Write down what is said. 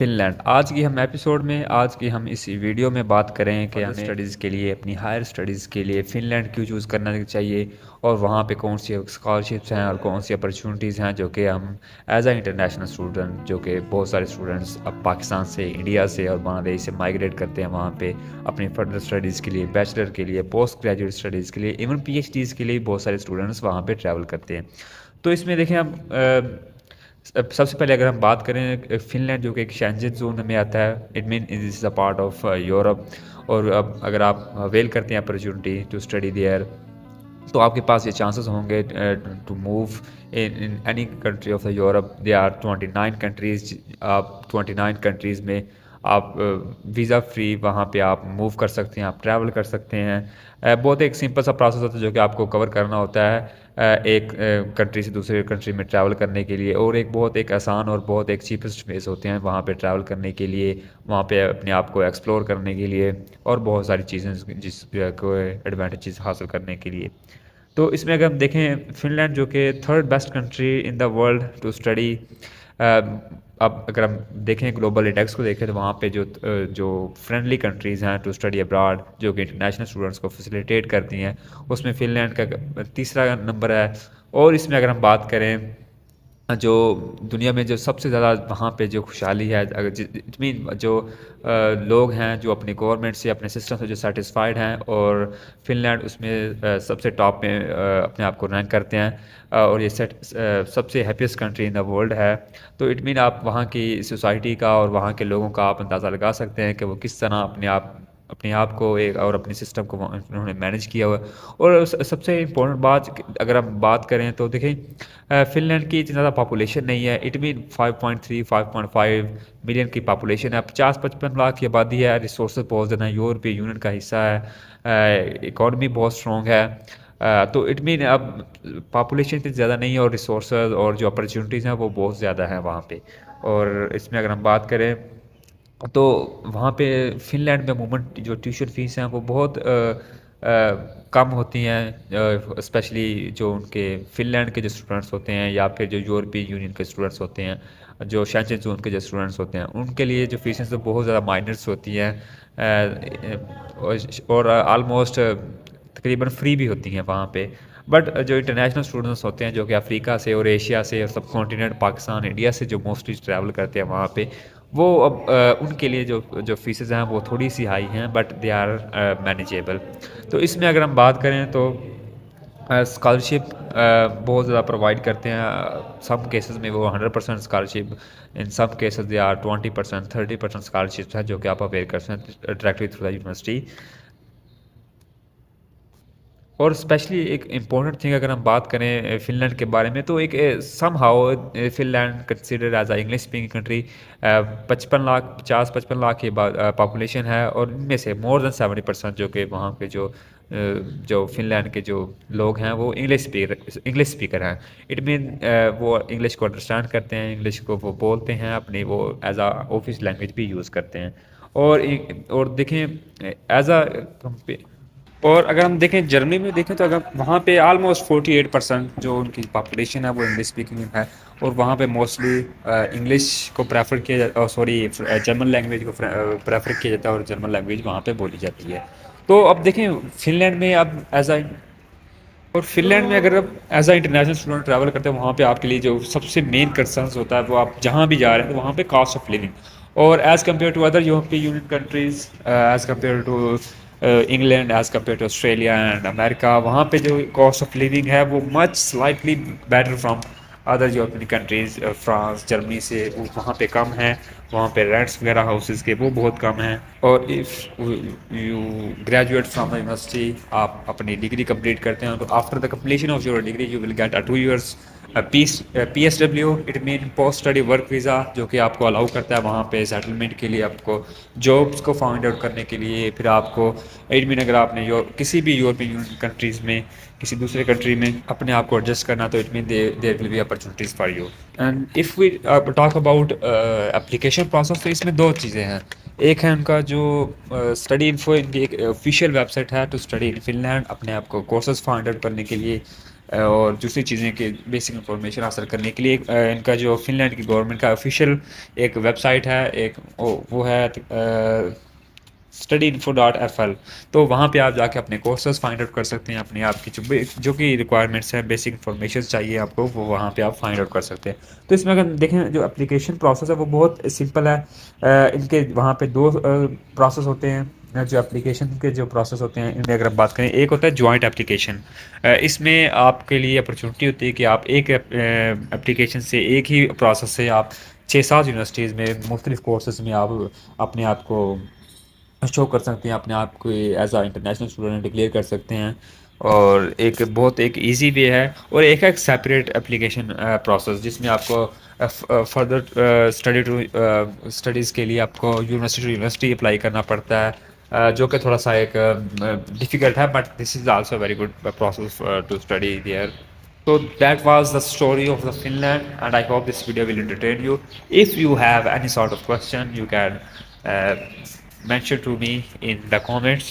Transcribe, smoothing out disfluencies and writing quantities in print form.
Finland. आज की हम इस वीडियो में बात करें कि हमें स्टडीज़ के लिए अपनी हायर स्टडीज़ के लिए फ़िनलैंड क्यों चूज़ करना चाहिए और वहाँ पे कौन सी स्कॉलरशिप्स हैं और कौन सी अपॉर्चुनिटीज़ हैं जो कि हम एज अ इंटरनेशनल स्टूडेंट जो कि बहुत सारे स्टूडेंट्स अब पाकिस्तान से, इंडिया से और बांग्लादेश से माइग्रेट करते हैं वहाँ पे अपनी फर्दर स्टडीज़ के लिए, बैचलर के लिए, पोस्ट ग्रेजुएट स्टडीज़ के लिए, इवन पीएचडीज़ के लिए बहुत सारे स्टूडेंट्स वहाँ पे ट्रैवल करते हैं। तो इसमें देखें हम सबसे पहले अगर हम बात करें फ़िनलैंड जो कि एक शेंजन ज़ोन में आता है, it mean this is a part of Europe. और अब अगर आप अवेल करते हैं अपॉर्चुनिटी टू स्टडी देयर, तो आपके पास ये चांसेस होंगे to move in any country of the Europe. They are 29 countries. आप 29 कंट्रीज़ में आप वीज़ा फ्री वहाँ पे आप मूव कर सकते हैं, आप ट्रैवल कर सकते हैं। बहुत एक सिंपल सा प्रोसेस होता है जो कि आपको कवर करना होता है एक कंट्री से दूसरे कंट्री में ट्रैवल करने के लिए। और एक बहुत एक आसान और बहुत एक चीपेस्ट वेज़ होते हैं वहाँ पे ट्रैवल करने के लिए, वहाँ पे अपने आप को एक्सप्लोर करने के लिए और बहुत सारी चीज़ें को एडवांटेजेस हासिल करने के लिए। तो इसमें अगर हम देखें फ़िनलैंड जो कि third best country in the world to study. अब अगर हम देखें ग्लोबल इंडेक्स को देखें तो वहाँ पे जो फ्रेंडली कंट्रीज़ हैं टू स्टडी अब्रॉड जो कि इंटरनेशनल स्टूडेंट्स को फैसिलिटेट करती हैं, उसमें फ़िनलैंड का तीसरा नंबर है। और इसमें अगर हम बात करें जो दुनिया में जो सबसे ज़्यादा वहाँ पे जो खुशहाली है, अगर इट मीन जो लोग हैं जो अपनी गवर्नमेंट से अपने सिस्टम से जो सेटिस्फाइड हैं, और फ़िनलैंड उसमें सबसे टॉप में अपने आप को रैंक करते हैं। और ये सबसे happiest country in the world है। तो इट मीन आप वहाँ की सोसाइटी का और वहाँ के लोगों का आप अंदाज़ा लगा सकते हैं कि वो किस तरह अपने आप को एक और अपने सिस्टम को उन्होंने मैनेज किया हुआ है। और सबसे इम्पोर्टेंट बात अगर हम बात करें तो देखें फ़िनलैंड की इतनी ज़्यादा पॉपुलेशन नहीं है। इट मीन 5.3 5.5 मिलियन की पॉपुलेशन है, 50-55 लाख की आबादी है, रिसोर्सेज बहुत ज़्यादा है, यूरोपीय यूनियन का हिस्सा है, इकॉनमी बहुत स्ट्रॉन्ग है। तो इट मीन अब पॉपुलेशन इतनी ज़्यादा नहीं है और रिसोर्सेज और जो अपॉर्चुनिटीज़ हैं वो बहुत ज़्यादा हैं वहाँ पे। और इसमें अगर हम बात करें तो वहाँ पे फ़िनलैंड में अमूमन जो ट्यूशन फ़ीस हैं वो बहुत कम होती हैं, स्पेशली जो उनके फ़िनलैंड के जो स्टूडेंट्स होते हैं या फिर जो यूरोपीय यूनियन के स्टूडेंट्स होते हैं, जो शेंजन ज़ोन के जो स्टूडेंट्स होते हैं, उनके लिए जो फ़ीसें तो बहुत ज़्यादा माइनर्स होती हैं। और ऑलमोस्ट तकरीबन फ्री भी होती हैं वहाँ पे। बट जो इंटरनेशनल स्टूडेंट्स होते हैं जो कि अफ्रीका से और एशिया से और सब कॉन्टिनेंट पाकिस्तान, इंडिया से जो मोस्टली ट्रैवल करते हैं वहाँ पे, वो अब उनके लिए जो जो फ़ीसेज़ हैं वो थोड़ी सी हाई हैं, बट दे आर मैनेजेबल। तो इसमें अगर हम बात करें तो स्कॉलरशिप बहुत ज़्यादा प्रोवाइड करते हैं। सम केसेस में वो 100% scholarship, in some cases they are 20% 30% scholarship है जो कि आप अवेयर कर सकते हैं डायरेक्टली थ्रू द यूनिवर्सिटी। और स्पेशली एक इम्पॉर्टेंट थिंग अगर हम बात करें फ़िनलैंड के बारे में, तो एक somehow Finland consider as a English speaking country. 50-55 lakh की पॉपुलेशन है और इनमें से मोर देन 70% जो कि वहाँ के जो फ़िनलैंड के जो लोग हैं वो इंग्लिश स्पीकर हैं। इट मीन वो इंग्लिश को अंडरस्टैंड करते हैं, इंग्लिश को वो बोलते हैं, अपनी वो एज अ ऑफिस लैंग्वेज भी यूज़ करते हैं। और देखें एज अ और अगर हम देखें जर्मनी में देखें तो अगर वहाँ पे ऑलमोस्ट 48% जो उनकी पॉपुलेशन है वो इंग्लिश स्पीकिंग है। और वहाँ पे मोस्टली इंग्लिश को प्रेफर किया जाता है, सॉरी जर्मन लैंग्वेज को प्रेफर किया जाता है और जर्मन लैंग्वेज वहाँ पे बोली जाती है। तो अब देखें फिनलैंड में अब एज अ और फिनलैंड में अगर आप as a international student travel करते हैं वहाँ पे आपके लिए जो सबसे मेन कंसर्न्स होता है वो आप जहाँ भी जा रहे हैं तो वहाँ पे कॉस्ट ऑफ लिविंग। और as compare to other European Union countries, as compare to England, as compare to Australia and America, वहाँ पे जो कॉस्ट ऑफ लिविंग है वो much slightly better from other European countries. France, Germany से वो वहाँ पे कम है, वहाँ पे रेंट्स वगैरह हाउसेज़ के वो बहुत कम हैं। और if you graduate from the university, आप अपनी डिग्री कंप्लीट करते हैं तो after the completion of your degree you will get a 2 years PSW, it mean post study work visa, जो कि आपको अलाउ करता है वहाँ पे सेटलमेंट के लिए, आपको जॉब्स को फाइंड आउट करने के लिए। फिर आपको इट मीन अगर आपने किसी भी यूरोपियन यूनियन कंट्रीज़ में किसी दूसरे कंट्री में अपने आप को एडजस्ट करना, तो it mean there will be opportunities for you. And if we talk about application process, तो इसमें दो चीज़ें हैं। एक है उनका जो स्टडी इन्फो, इनकी एक ऑफिशियल वेबसाइट है टू स्टडी इन फिनलैंड, अपने आप को कोर्सेज फाइंड आउट करने के लिए। और दूसरी चीज़ें कि बेसिक इंफॉर्मेशन हासिल करने के लिए इनका जो फ़िनलैंड की गवर्नमेंट का ऑफिशियल एक वेबसाइट है, एक वो है studyinfo.fl। तो वहाँ पे आप जाके अपने कोर्सेज फाइंड आउट कर सकते हैं, अपने आप की जो कि रिक्वायरमेंट्स हैं, बेसिक इंफॉर्मेशन चाहिए आपको, वो वहाँ पे आप फाइंड आउट कर सकते हैं। तो इसमें अगर देखें जो एप्लीकेशन प्रोसेस है वो बहुत सिंपल है। इनके वहाँ पे दो प्रोसेस होते हैं। जो एप्लीकेशन के जो प्रोसेस होते हैं इनमें अगर आप बात करें, एक होता है जॉइंट एप्लीकेशन। इसमें आपके लिए अपॉर्चुनिटी होती है कि आप एक एप्लीकेशन से, एक ही प्रोसेस से आप 6-7 यूनिवर्सिटीज़ में मुख्तलिफ कोर्सेज में आप अपने आप को शो कर सकते हैं, अपने आप को एज आ इंटरनेशनल स्टूडेंट डिक्लेयर कर सकते हैं। और एक बहुत एक इजी वे है। और एक है सेपरेट एप्लीकेशन प्रोसेस, जिसमें आपको फर्दर स्टडीज़ के लिए आपको यूनिवर्सिटी टू यूनिवर्सिटी अप्लाई करना पड़ता है, जो कि थोड़ा सा एक डिफ़िकल्ट है, but this is also very good process to study there. So that was the story of the Finland, and I hope this video will entertain you. If you have any sort of question, you can uh, mention to me in the comments.